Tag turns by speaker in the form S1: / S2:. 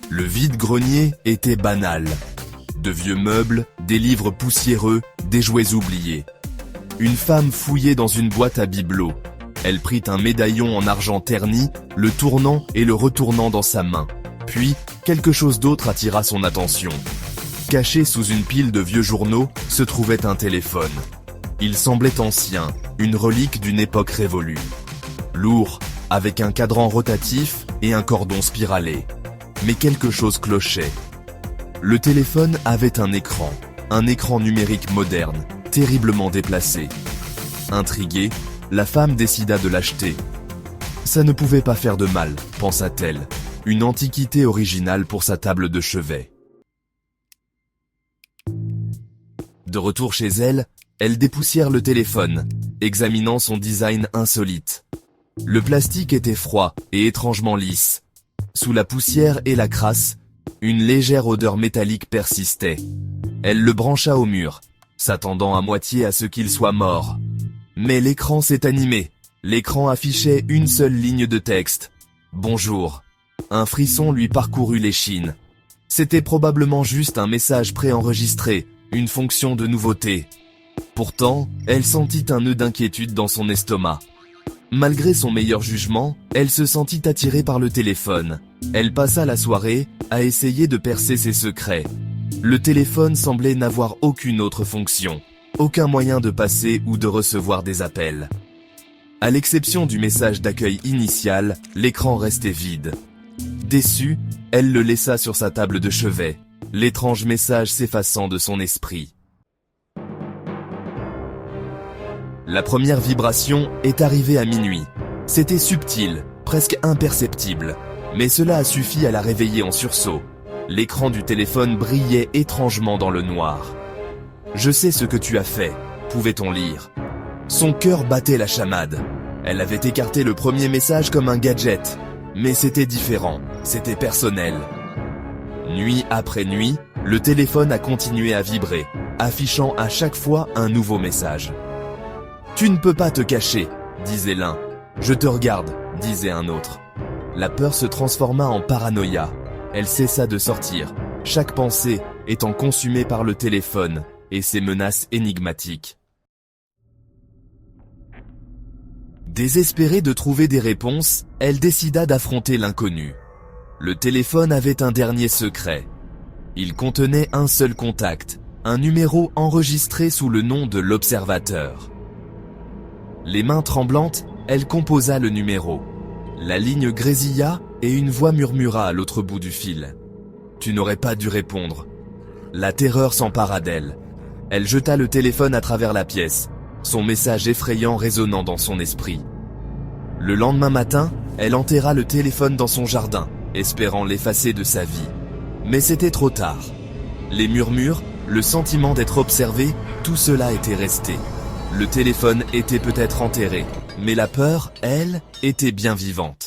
S1: Le vide-grenier était banal. De vieux meubles, des livres poussiéreux, des jouets oubliés. Une femme fouillait dans une boîte à bibelots. Elle prit un médaillon en argent terni, le tournant et le retournant dans sa main. Puis, quelque chose d'autre attira son attention. Caché sous une pile de vieux journaux, se trouvait un téléphone. Il semblait ancien, une relique d'une époque révolue. Lourd, avec un cadran rotatif et un cordon spiralé. Mais quelque chose clochait. Le téléphone avait un écran numérique moderne, terriblement déplacé. Intriguée, la femme décida de l'acheter. Ça ne pouvait pas faire de mal, pensa-t-elle. Une antiquité originale pour sa table de chevet. De retour chez elle, elle dépoussière le téléphone, examinant son design insolite. Le plastique était froid et étrangement lisse. Sous la poussière et la crasse, une légère odeur métallique persistait. Elle le brancha au mur, s'attendant à moitié à ce qu'il soit mort. Mais l'écran s'est animé. L'écran affichait une seule ligne de texte. « Bonjour ». Un frisson lui parcourut l'échine. C'était probablement juste un message préenregistré, une fonction de nouveauté. Pourtant, elle sentit un nœud d'inquiétude dans son estomac. Malgré son meilleur jugement, elle se sentit attirée par le téléphone. Elle passa la soirée à essayer de percer ses secrets. Le téléphone semblait n'avoir aucune autre fonction, aucun moyen de passer ou de recevoir des appels. À l'exception du message d'accueil initial, l'écran restait vide. Déçue, elle le laissa sur sa table de chevet, l'étrange message s'effaçant de son esprit. La première vibration est arrivée à minuit. C'était subtil, presque imperceptible, mais cela a suffi à la réveiller en sursaut. L'écran du téléphone brillait étrangement dans le noir. « Je sais ce que tu as fait », pouvait-on lire. Son cœur battait la chamade. Elle avait écarté le premier message comme un gadget, mais c'était différent, c'était personnel. Nuit après nuit, le téléphone a continué à vibrer, affichant à chaque fois un nouveau message. « Tu ne peux pas te cacher », disait l'un. « Je te regarde », disait un autre. La peur se transforma en paranoïa. Elle cessa de sortir, chaque pensée étant consumée par le téléphone et ses menaces énigmatiques. Désespérée de trouver des réponses, elle décida d'affronter l'inconnu. Le téléphone avait un dernier secret. Il contenait un seul contact, un numéro enregistré sous le nom de l'observateur. Les mains tremblantes, elle composa le numéro. La ligne grésilla et une voix murmura à l'autre bout du fil. « Tu n'aurais pas dû répondre. » La terreur s'empara d'elle. Elle jeta le téléphone à travers la pièce, son message effrayant résonnant dans son esprit. Le lendemain matin, elle enterra le téléphone dans son jardin, espérant l'effacer de sa vie. Mais c'était trop tard. Les murmures, le sentiment d'être observé, tout cela était resté. Le téléphone était peut-être enterré, mais la peur, elle, était bien vivante.